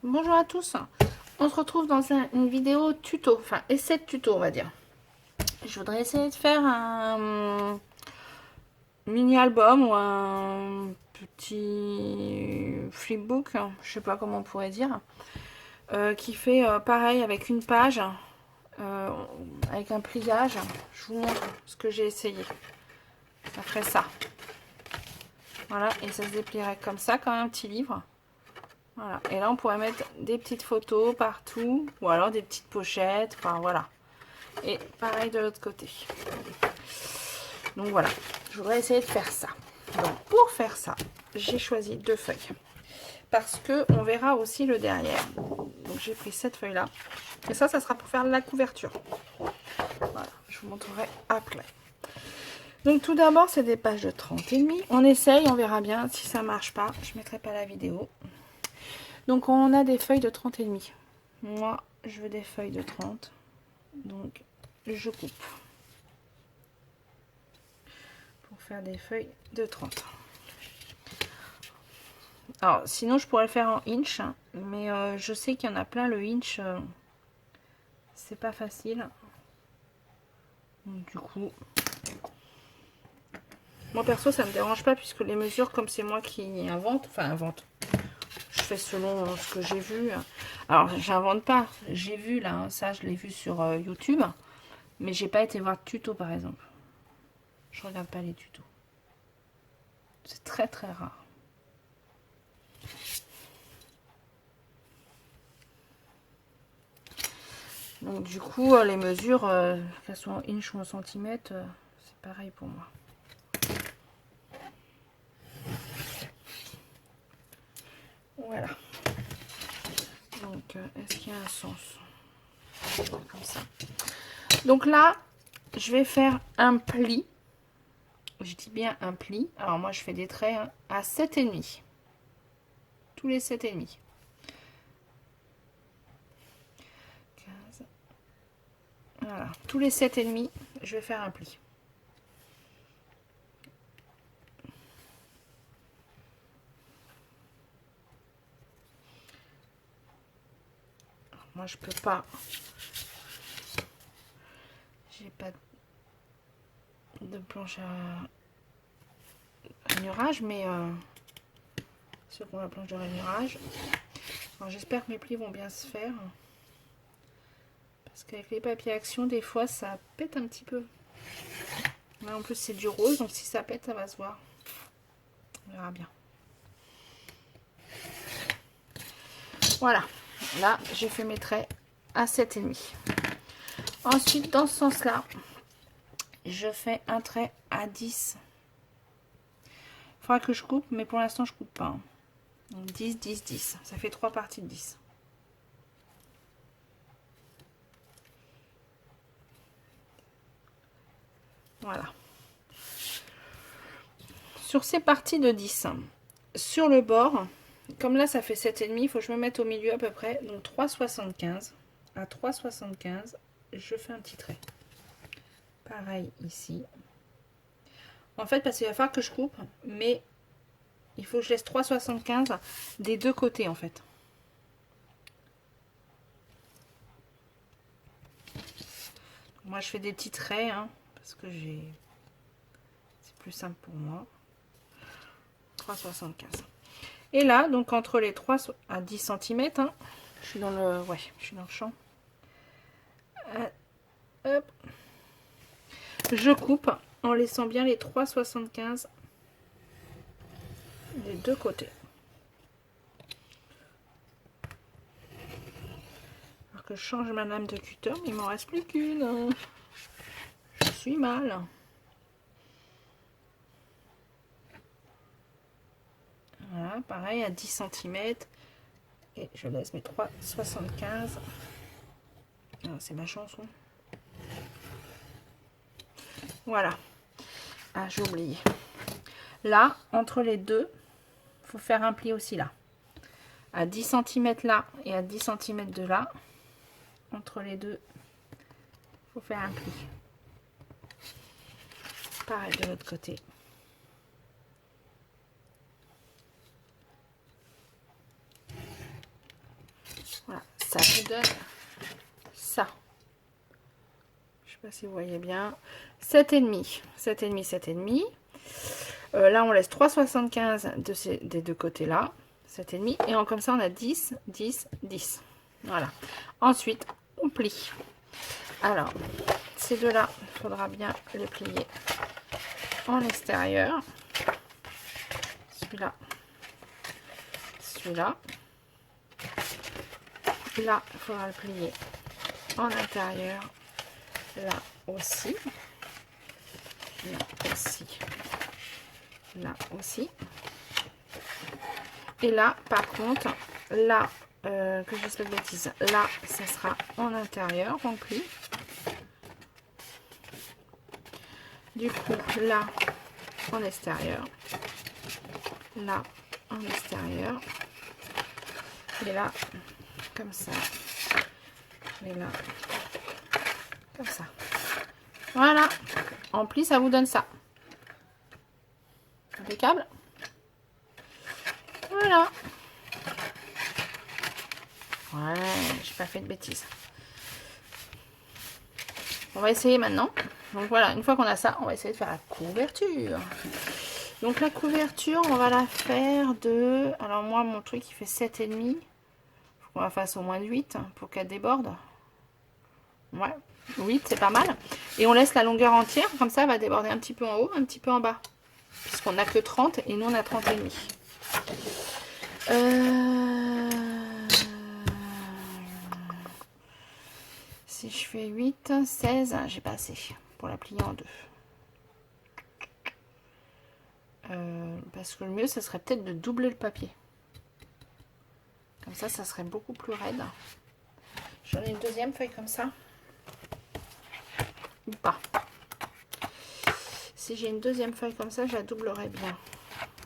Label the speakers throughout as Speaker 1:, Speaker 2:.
Speaker 1: Bonjour à tous, on se retrouve dans une vidéo tuto, enfin essai de tuto on va dire. Je voudrais essayer de faire un mini album ou un petit flipbook, je sais pas comment on pourrait dire, qui fait pareil avec une page, euh, avec un pliage. Je vous montre ce que j'ai essayé. Ça ferait ça. Voilà, et ça se déplierait comme ça, comme un petit livre. Voilà, et là on pourrait mettre des petites photos partout, ou alors des petites pochettes, enfin voilà. Et pareil de l'autre côté. Donc voilà, je voudrais essayer de faire ça. Donc pour faire ça, j'ai choisi 2 feuilles. Parce que on verra aussi le derrière. Donc j'ai pris cette feuille là. Et ça sera pour faire la couverture. Voilà, je vous montrerai après. Donc tout d'abord, c'est des pages de 30 et demi. On essaye, on verra bien. Si ça marche pas, je mettrai pas la vidéo. Donc on a des feuilles de 30 et demi. Moi, je veux des feuilles de 30. Donc je coupe. Pour faire des feuilles de 30. Alors sinon je pourrais le faire en inch, mais je sais qu'il y en a plein, le inch c'est pas facile. Donc, du coup, moi perso ça me dérange pas puisque les mesures, comme c'est moi qui invente, enfin invente, je fais selon ce que j'ai vu. Alors j'invente pas, j'ai vu là, hein, ça je l'ai vu sur YouTube, mais j'ai pas été voir de tuto par exemple. Je regarde pas les tutos. C'est très très rare. Donc du coup, les mesures, qu'elles soient en inch ou en centimètres, c'est pareil pour moi. Voilà. Donc, est-ce qu'il y a un sens? Comme ça. Donc là, je vais faire un pli. Je dis bien un pli. Alors moi, je fais des traits hein, à 7,5. Tous les 7,5. 15. Voilà. Tous les 7,5, je vais faire un pli. Alors, moi, je peux pas. J'ai pas de planche à rainurage, mais ceux qui ont la planche de rainurage. Alors j'espère que mes plis vont bien se faire. Parce qu'avec les papiers action, des fois, ça pète un petit peu. Là, en plus, c'est du rose, donc si ça pète, ça va se voir. On verra bien. Voilà. Là, j'ai fait mes traits à 7,5. Ensuite, dans ce sens-là, je fais un trait à 10. Il faudra que je coupe, mais pour l'instant, je coupe pas. Hein. Donc 10, 10, 10. Ça fait 3 parties de 10. Voilà. Sur ces parties de 10, sur le bord, comme là, ça fait 7,5, il faut que je me mette au milieu à peu près. Donc 3,75. À 3,75, je fais un petit trait. Pareil ici. En fait, parce qu'il va falloir que je coupe, mais il faut que je laisse 3,75 des deux côtés en fait. Moi, je fais des petits traits, hein, parce que c'est plus simple pour moi. 3,75. Et là, donc entre les 3 à 10 cm, hein, je suis dans le champ. Hop. Je coupe en laissant bien les 3,75 des deux côtés. Alors que je change ma lame de cutter, mais il m'en reste plus qu'une. Je suis mal. Voilà, pareil à 10 cm. Et je laisse mes 3,75. C'est ma chanson. Voilà. Ah, j'ai oublié. Là, entre les deux, il faut faire un pli aussi là. À 10 cm là et à 10 cm de là. Entre les deux, il faut faire un pli. Pareil de l'autre côté. ça vous donne ça. Je sais pas si vous voyez bien. 7,5. 7,5, 7,5. Là, on laisse 3,75 des deux côtés là. 7,5. Et comme ça, on a 10, 10, 10. Voilà. Ensuite, on plie. Alors, ces deux-là, il faudra bien les plier en extérieur. Celui-là. Celui-là. Là, il faudra le plier en intérieur. Là aussi. Là aussi. Là aussi. Et là, par contre, là, que je dise pas de bêtises, là, ça sera en intérieur, on plie. Du coup, là, en extérieur. Là, en extérieur. Et là, comme ça. Et là, comme ça. Voilà. En pli, ça vous donne ça. Impeccable. Voilà. Ouais, j'ai pas fait de bêtises. On va essayer maintenant. Donc voilà, une fois qu'on a ça, on va essayer de faire la couverture. Donc la couverture, on va la faire de... Alors moi, mon truc, il fait 7,5. Il faut qu'on la fasse au moins de 8 pour qu'elle déborde. Ouais, 8, c'est pas mal. Et on laisse la longueur entière. Comme ça, elle va déborder un petit peu en haut, un petit peu en bas. Puisqu'on n'a que 30 et nous, on a 30,5. Si je fais 8, 16, j'ai pas assez pour la plier en deux. Parce que le mieux, ce serait peut-être de doubler le papier. Comme ça serait beaucoup plus raide. J'en ai une deuxième feuille comme ça. Ou pas. Si j'ai une deuxième feuille comme ça, je la doublerai bien.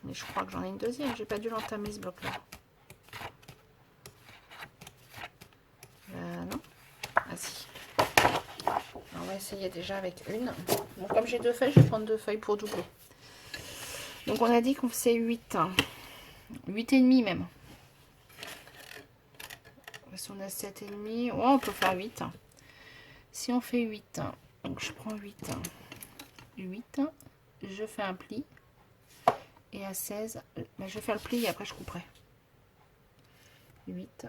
Speaker 1: Mais je crois que j'en ai une deuxième. J'ai pas dû l'entamer ce bloc-là. Non. Ah si. On va essayer déjà avec une. Bon, comme j'ai deux feuilles, je vais prendre deux feuilles pour doubler. Donc on a dit qu'on faisait 8. 8,5 même. Si on a 7,5, ouais, on peut faire 8. Si on fait 8, donc je prends 8. 8, je fais un pli. Et à 16, ben je vais faire le pli et après je couperai. 8.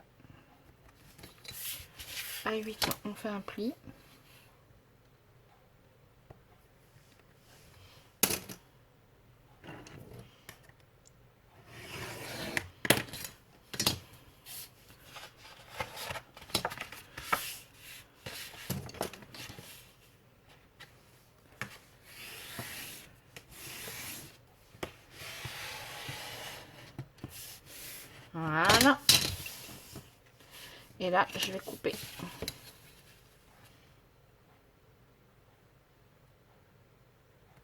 Speaker 1: À 8, on fait un pli. Voilà. Et là, je vais couper.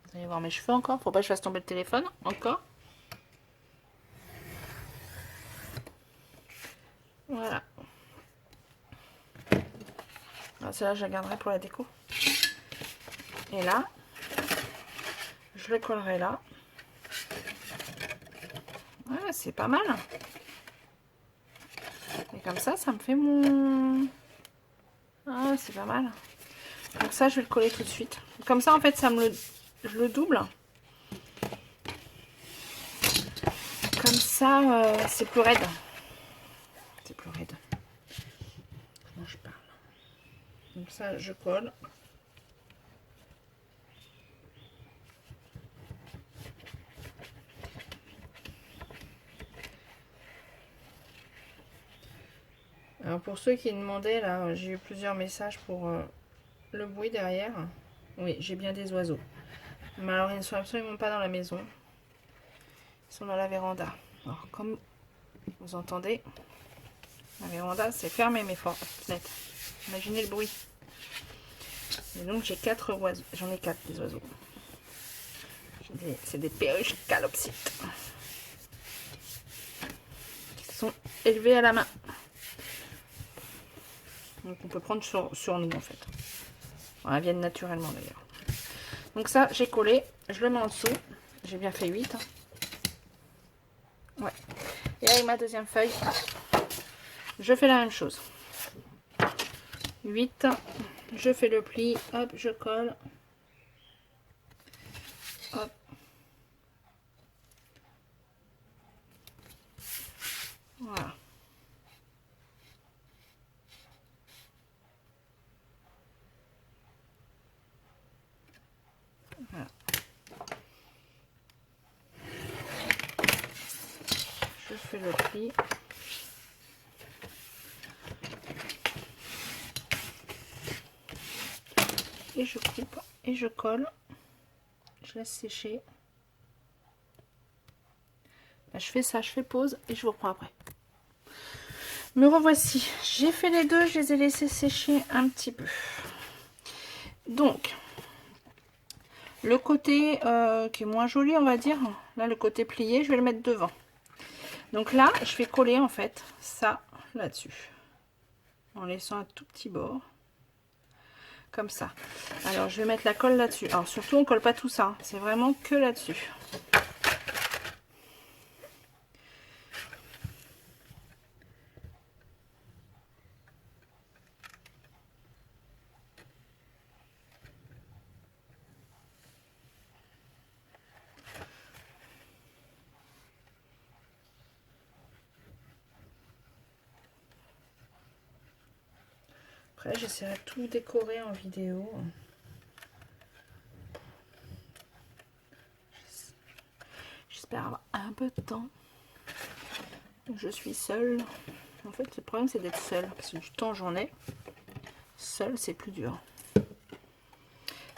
Speaker 1: Vous allez voir mes cheveux encore. Faut pas que je fasse tomber le téléphone. Encore. Voilà. Celle-là, je la garderai pour la déco. Et là, je le collerai là. Ouais, c'est pas mal. Et comme ça me fait mon... Ah, c'est pas mal. Donc ça, je vais le coller tout de suite. Comme ça, en fait, je le double. Comme ça, c'est plus raide. C'est plus raide. Comment je parle? Donc ça, je colle. Alors pour ceux qui demandaient, là, j'ai eu plusieurs messages pour le bruit derrière. Oui, j'ai bien des oiseaux. Mais alors, ils ne sont absolument pas dans la maison. Ils sont dans la véranda. Alors, comme vous entendez, la véranda, c'est fermé mes fenêtres. Imaginez le bruit. Et donc, j'ai 4 oiseaux. J'en ai 4 des oiseaux. C'est des perruches calopsites. Qui sont élevés à la main. Donc on peut prendre sur nous en fait. Voilà, elles viennent naturellement d'ailleurs. Donc ça, j'ai collé. Je le mets en dessous. J'ai bien fait 8. Ouais. Et avec ma deuxième feuille, je fais la même chose. 8. Je fais le pli, hop, je colle. Hop. Voilà. Voilà. Je fais le pli. Et je coupe et je colle. Je laisse sécher. Là, je fais ça, je fais pause et je vous reprends après. Me revoici. J'ai fait les deux, je les ai laissés sécher un petit peu. Donc, le côté qui est moins joli, on va dire, là le côté plié, je vais le mettre devant. Donc là, je vais coller en fait ça là-dessus, en laissant un tout petit bord, comme ça. Alors je vais mettre la colle là-dessus. Alors surtout, on colle pas tout ça, hein. C'est vraiment que là-dessus. Après, j'essaierai de tout décorer en vidéo. J'espère avoir un peu de temps. Je suis seule. En fait, le problème, c'est d'être seule. Parce que du temps, j'en ai. Seule, c'est plus dur.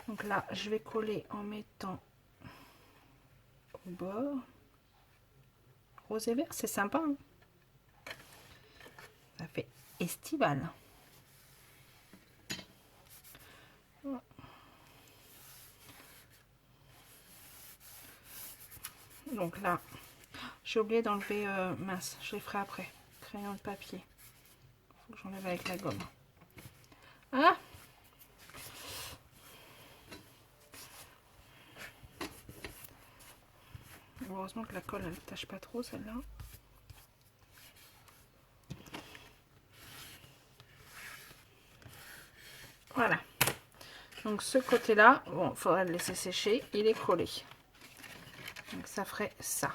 Speaker 1: Donc là, je vais coller en mettant au bord. Rose et vert, c'est sympa. Hein, ça fait estival. Donc là, j'ai oublié d'enlever, mince, je les ferai après. Crayon de papier. Faut que j'enlève avec la gomme. Ah! Heureusement que la colle, elle ne tâche pas trop, celle-là. Voilà. Donc ce côté-là, bon, il faudra le laisser sécher. Il est collé. Donc ça ferait ça.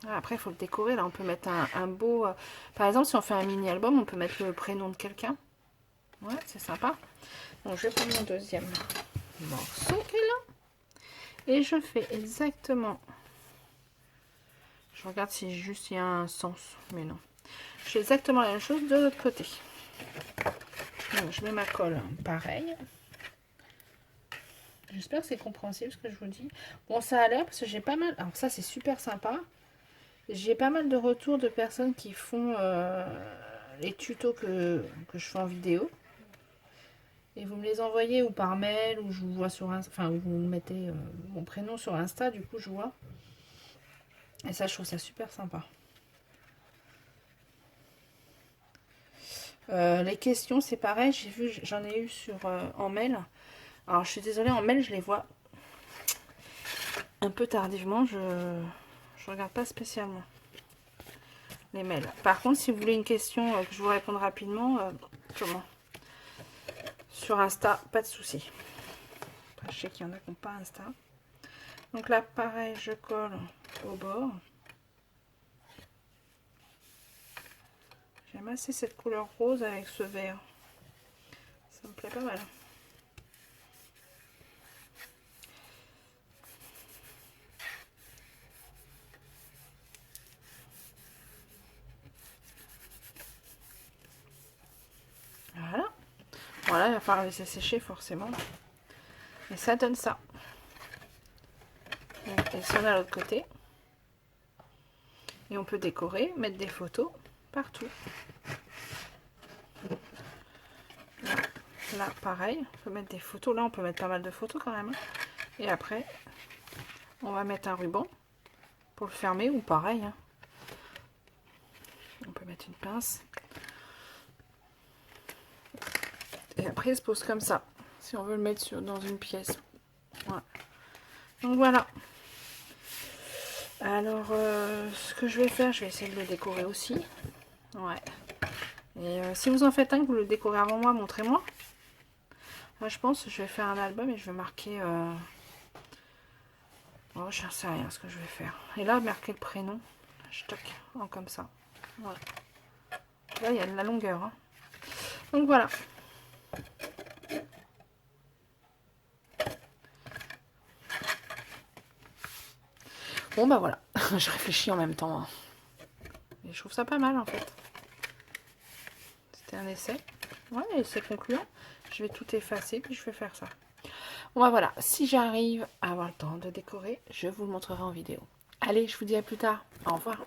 Speaker 1: Après, il faut le décorer. Là, on peut mettre un beau... par exemple, si on fait un mini-album, on peut mettre le prénom de quelqu'un. Ouais, c'est sympa. Donc, je vais prendre mon deuxième morceau qui est là. Et je fais exactement... Je regarde si juste il y a un sens. Mais non. Je fais exactement la même chose de l'autre côté. Donc, je mets ma colle pareil. J'espère que c'est compréhensible ce que je vous dis. Bon, ça a l'air parce que j'ai pas mal... Alors ça, c'est super sympa. J'ai pas mal de retours de personnes qui font les tutos que je fais en vidéo. Et vous me les envoyez ou par mail, ou je vous vois sur Insta, enfin, vous mettez mon prénom sur Insta, du coup je vois. Et ça, je trouve ça super sympa. Les questions, c'est pareil, j'ai vu, j'en ai eu sur en mail. Alors je suis désolée, en mail, je les vois un peu tardivement, je regarde pas spécialement les mails. Par contre, si vous voulez une question que je vous réponde rapidement, comment sur Insta, pas de souci. Je sais qu'il y en a qui n'ont pas Insta. Donc là, pareil, je colle au bord. J'aime assez cette couleur rose avec ce vert. Ça me plaît pas mal. Voilà. Voilà, il va falloir laisser sécher forcément. Et ça donne ça. Donc, et si on a l'autre côté. Et on peut décorer, mettre des photos partout. Là, pareil, on peut mettre des photos. Là, on peut mettre pas mal de photos quand même. Et après, on va mettre un ruban pour le fermer ou pareil. Hein. On peut mettre une pince. Et après, il se pose comme ça. Si on veut le mettre dans une pièce. Ouais. Donc voilà. Alors, ce que je vais faire, je vais essayer de le décorer aussi. Ouais. Et si vous en faites un, que vous le décorez avant moi, montrez-moi. Moi, je pense que je vais faire un album et je vais marquer... Oh, je ne sais rien ce que je vais faire. Et là, marquer le prénom. Je toque comme ça. Voilà. Là, il y a de la longueur. Hein. Donc voilà. Bon, bah voilà. Je réfléchis en même temps. Hein. Et je trouve ça pas mal en fait. C'était un essai. Ouais, essai concluant. Je vais tout effacer puis je vais faire ça. Bon, bah voilà. Si j'arrive à avoir le temps de décorer, je vous le montrerai en vidéo. Allez, je vous dis à plus tard. Au revoir.